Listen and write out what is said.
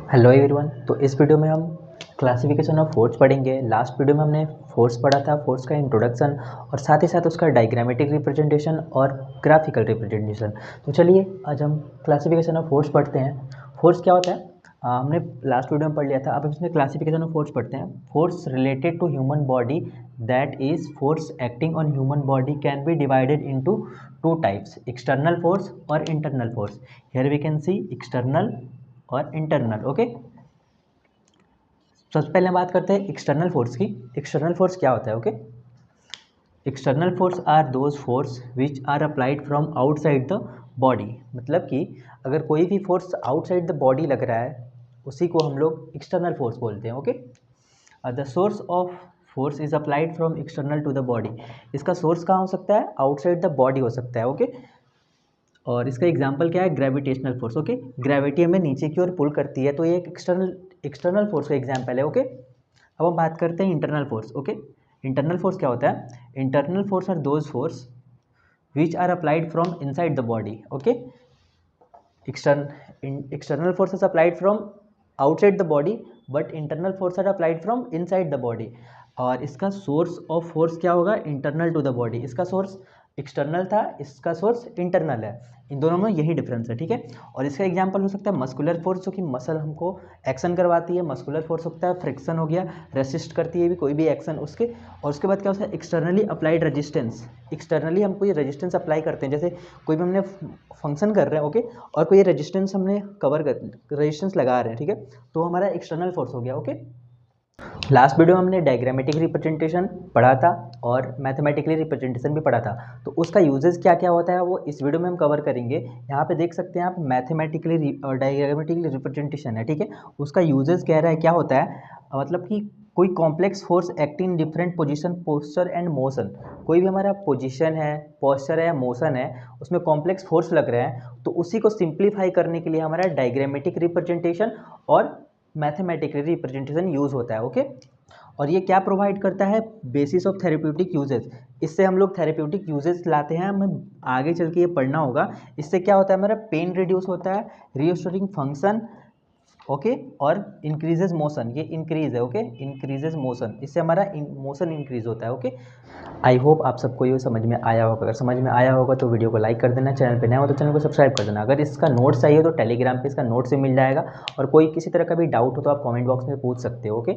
Hello everyone. तो इस video में हम क्लासिफिकेशन ऑफ फोर्स पढ़ेंगे। लास्ट वीडियो में हमने फोर्स पढ़ा था, फोर्स का इंट्रोडक्शन और साथ ही साथ उसका डायग्रामेटिक रिप्रेजेंटेशन और ग्राफिकल रिप्रेजेंटेशन। तो चलिए आज हम क्लासिफिकेशन ऑफ फोर्स पढ़ते हैं। फोर्स क्या होता है हमने लास्ट वीडियो में पढ़ लिया था। अब इसमें क्लासिफिकेशन ऑफ फोर्स पढ़ते हैं। Force related to human body, that is force acting on human body can be divided into two types, external force और internal force. Here we can see external और इंटरनल। ओके, सबसे पहले हम बात करते हैं एक्सटर्नल फोर्स की। External force क्या होता है? Okay, external force are those force which are applied from outside the body. मतलब कि अगर कोई भी फोर्स आउटसाइड द बॉडी लग रहा है उसी को हम लोग एक्सटर्नल फोर्स बोलते हैं। Okay, the source of force is applied from external to the body. इसका सोर्स कहाँ हो सकता है? आउटसाइड द बॉडी हो सकता है। ओके, और इसका एग्जाम्पल क्या है? Gravitational force. ओके, ग्रेविटी हमें नीचे की ओर पुल करती है तो ये एक एक्सटर्नल फोर्स का एग्जाम्पल है। ओके, अब हम बात करते हैं internal force. Okay, internal force क्या होता है? Internal force are those force which are applied from inside the body. Okay, external forces applied from outside the body but internal forces are applied from inside the body। और इसका source of force क्या होगा? Internal to the body. इसका source external था, इसका source internal है। इन दोनों में यही डिफरेंस है। ठीक है, और इसका एग्जांपल हो सकता है मस्कुलर फोर्स, जो कि मसल हमको एक्शन करवाती है। मस्कुलर फोर्स होता है फ्रिक्शन हो गया, रेसिस्ट करती है भी कोई भी एक्शन उसके। और उसके बाद क्या होता है? Externally applied resistance. एक्सटर्नली हम कोई रेजिस्टेंस अप्लाई करते हैं, जैसे कोई भी हमने फंक्शन कर रहे हैं। ओके, और कोई रेजिस्टेंस हमने रेजिस्टेंस लगा रहे हैं। ठीक है, तो हमारा एक्सटर्नल फोर्स हो गया। ओके, लास्ट वीडियो में हमने डायग्रामेटिक रिप्रेजेंटेशन पढ़ा था और मैथमेटिकली रिप्रेजेंटेशन भी पढ़ा था। तो उसका यूजेस क्या क्या होता है वो इस वीडियो में हम कवर करेंगे। यहाँ पे देख सकते हैं आप, मैथमेटिकली और डायग्रामेटिकली रिप्रेजेंटेशन है। ठीक है, उसका यूजेस कह रहा है क्या होता है, मतलब कि कोई complex force acting different position, posture and motion. कोई भी हमारा पोजीशन है, पोस्चर है या मोशन है, उसमें कॉम्प्लेक्स फोर्स लग रहे हैं तो उसी को सिंप्लीफाई करने के लिए हमारा डायग्रामेटिक रिप्रेजेंटेशन और मैथमेटिकल रिप्रेजेंटेशन यूज़ होता है। ओके, और ये क्या प्रोवाइड करता है? Basis of therapeutic uses. इससे हम लोग थेरेप्यूटिक यूजेस लाते हैं, हमें आगे चल के ये पढ़ना होगा। इससे क्या होता है? हमारा पेन रिड्यूस होता है, रीस्टोरिंग फंक्शन। ओके, और इंक्रीजेज मोशन, ये इंक्रीज है। ओके, इंक्रीजेज मोशन, इससे हमारा मोशन इंक्रीज होता है। ओके, आई होप आप सबको ये समझ में आया होगा। अगर समझ में आया होगा तो वीडियो को लाइक कर देना, चैनल पे नया हो तो चैनल को सब्सक्राइब कर देना। अगर इसका नोट्स चाहिए तो टेलीग्राम पे इसका नोट्स से मिल जाएगा, और कोई किसी तरह का भी डाउट हो तो आप कमेंट बॉक्स में पूछ सकते हो। ओके।